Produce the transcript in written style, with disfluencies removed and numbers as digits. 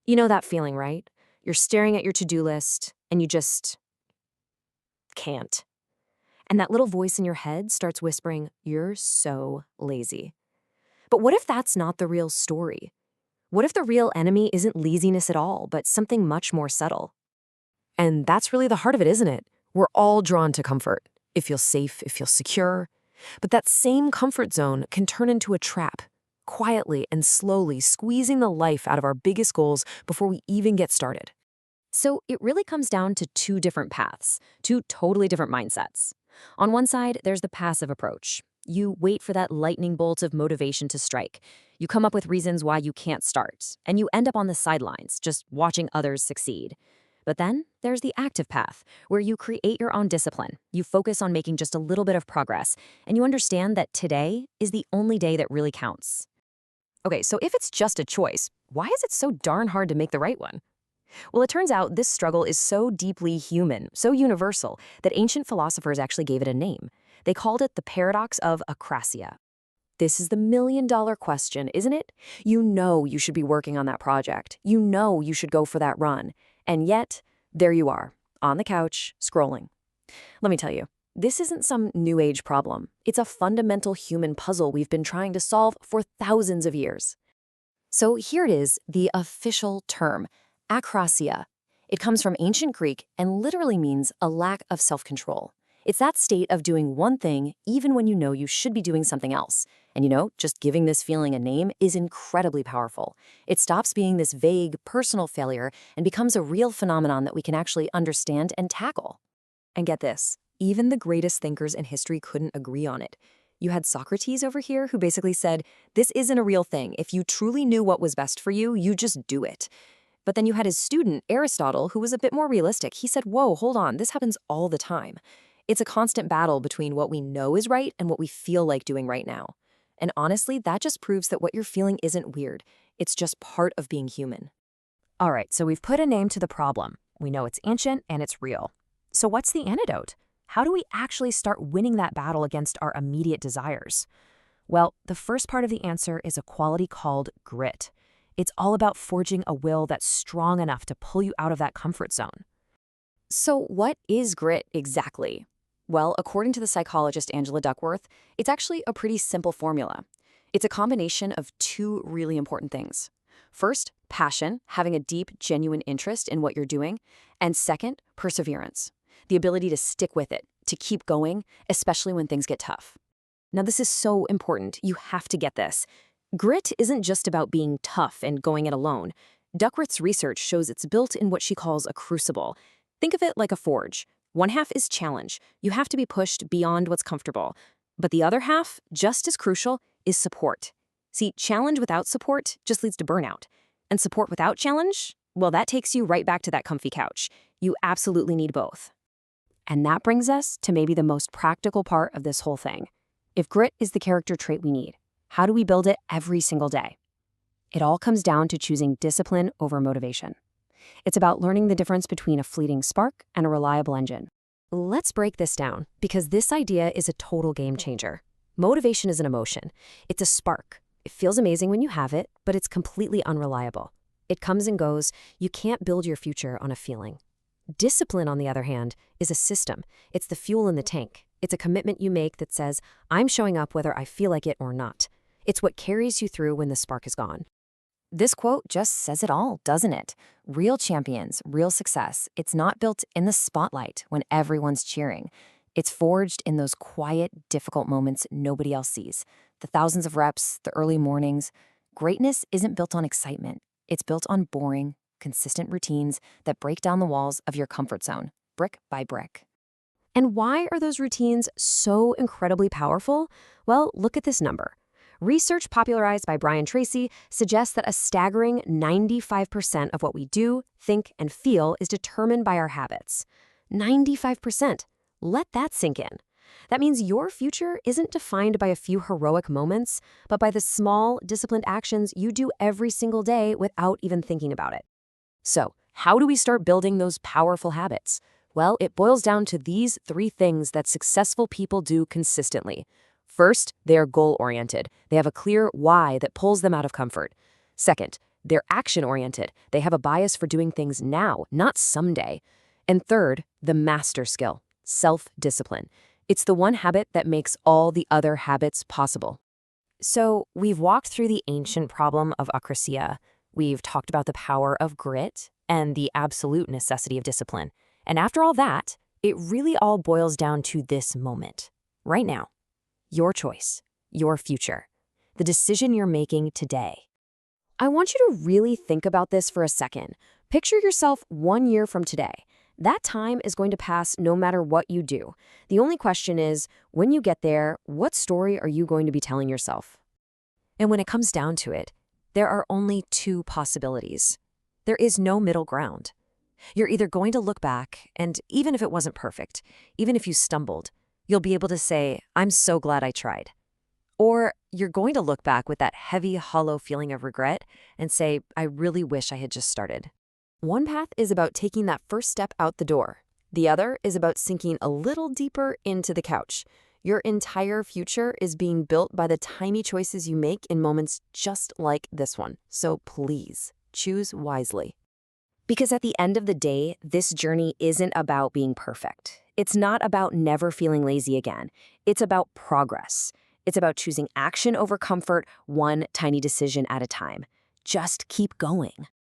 You know that feeling, right? You're staring at your to-do list and you just can't. And that little voice in your head starts whispering, "You're so lazy." But what if that's not the real story? What if the real enemy isn't laziness at all, but something much more subtle? And that's really the heart of it, isn't it? We're all drawn to comfort. It feels safe, it feels secure. But that same comfort zone can turn into a trap, quietly and slowly squeezing the life out of our biggest goals before we even get started. So it really comes down to two different paths, two totally different mindsets. On one side, there's the passive approach. You wait for that lightning bolt of motivation to strike. You come up with reasons why you can't start, and you end up on the sidelines, just watching others succeed. But then there's the active path, where you create your own discipline. You focus on making just a little bit of progress, and you understand that today is the only day that really counts. Okay, so if it's just a choice, why is it so darn hard to make the right one? Well, it turns out this struggle is so deeply human, so universal, that ancient philosophers actually gave it a name. They called it the paradox of acrasia. This is the million-dollar question, isn't it? You know you should be working on that project. You know you should go for that run. And yet, there you are, on the couch, scrolling. Let me tell you, this isn't some new age problem. It's a fundamental human puzzle we've been trying to solve for thousands of years. So here it is, the official term, acrasia. It comes from ancient Greek and literally means a lack of self-control. It's that state of doing one thing even when you know you should be doing something else. And just giving this feeling a name is incredibly powerful. It stops being this vague, personal failure and becomes a real phenomenon that we can actually understand and tackle. And get this, even the greatest thinkers in history couldn't agree on it. You had Socrates over here who basically said, this isn't a real thing. If you truly knew what was best for you, you just do it. But then you had his student, Aristotle, who was a bit more realistic. He said, whoa, hold on, this happens all the time. It's a constant battle between what we know is right and what we feel like doing right now. And honestly, that just proves that what you're feeling isn't weird. It's just part of being human. All right, so we've put a name to the problem. We know it's ancient and it's real. So what's the antidote? How do we actually start winning that battle against our immediate desires? Well, the first part of the answer is a quality called grit. It's all about forging a will that's strong enough to pull you out of that comfort zone. So what is grit exactly? Well, according to the psychologist Angela Duckworth, it's actually a pretty simple formula. It's a combination of two really important things. First, passion, having a deep, genuine interest in what you're doing. And second, perseverance, the ability to stick with it, to keep going, especially when things get tough. Now, this is so important. You have to get this. Grit isn't just about being tough and going it alone. Duckworth's research shows it's built in what she calls a crucible. Think of it like a forge. One half is challenge. You have to be pushed beyond what's comfortable. But the other half, just as crucial, is support. See, challenge without support just leads to burnout. And support without challenge, well, that takes you right back to that comfy couch. You absolutely need both. And that brings us to maybe the most practical part of this whole thing. If grit is the character trait we need, how do we build it every single day? It all comes down to choosing discipline over motivation. It's about learning the difference between a fleeting spark and a reliable engine. Let's break this down, because this idea is a total game changer. Motivation is an emotion. It's a spark. It feels amazing when you have it, but it's completely unreliable. It comes and goes. You can't build your future on a feeling. Discipline, on the other hand, is a system. It's the fuel in the tank. It's a commitment you make that says, I'm showing up whether I feel like it or not. It's what carries you through when the spark is gone. This quote just says it all, doesn't it? Real champions, real success. It's not built in the spotlight when everyone's cheering. It's forged in those quiet, difficult moments nobody else sees. The thousands of reps, the early mornings. Greatness isn't built on excitement. It's built on boring, consistent routines that break down the walls of your comfort zone, brick by brick. And why are those routines so incredibly powerful? Well, look at this number. Research popularized by Brian Tracy suggests that a staggering 95% of what we do, think, and feel is determined by our habits. 95%. Let that sink in. That means your future isn't defined by a few heroic moments, but by the small, disciplined actions you do every single day without even thinking about it. So, how do we start building those powerful habits? Well, it boils down to these three things that successful people do consistently. First, they are goal-oriented. They have a clear why that pulls them out of comfort. Second, They're action-oriented. They have a bias for doing things now, not someday. And third, the master skill, self-discipline. It's the one habit that makes all the other habits possible. So we've walked through the ancient problem of akrasia. We've talked about the power of grit and the absolute necessity of discipline. And after all that, it really all boils down to this moment, right now. Your choice, your future, the decision you're making today. I want you to really think about this for a second. Picture yourself 1 year from today. That time is going to pass no matter what you do. The only question is, when you get there, what story are you going to be telling yourself? And when it comes down to it, there are only two possibilities. There is no middle ground. You're either going to look back, and even if it wasn't perfect, even if you stumbled, you'll be able to say, I'm so glad I tried. Or you're going to look back with that heavy, hollow feeling of regret and say, I really wish I had just started. One path is about taking that first step out the door. The other is about sinking a little deeper into the couch. Your entire future is being built by the tiny choices you make in moments just like this one. So please, choose wisely. Because at the end of the day, this journey isn't about being perfect. It's not about never feeling lazy again. It's about progress. It's about choosing action over comfort, one tiny decision at a time. Just keep going.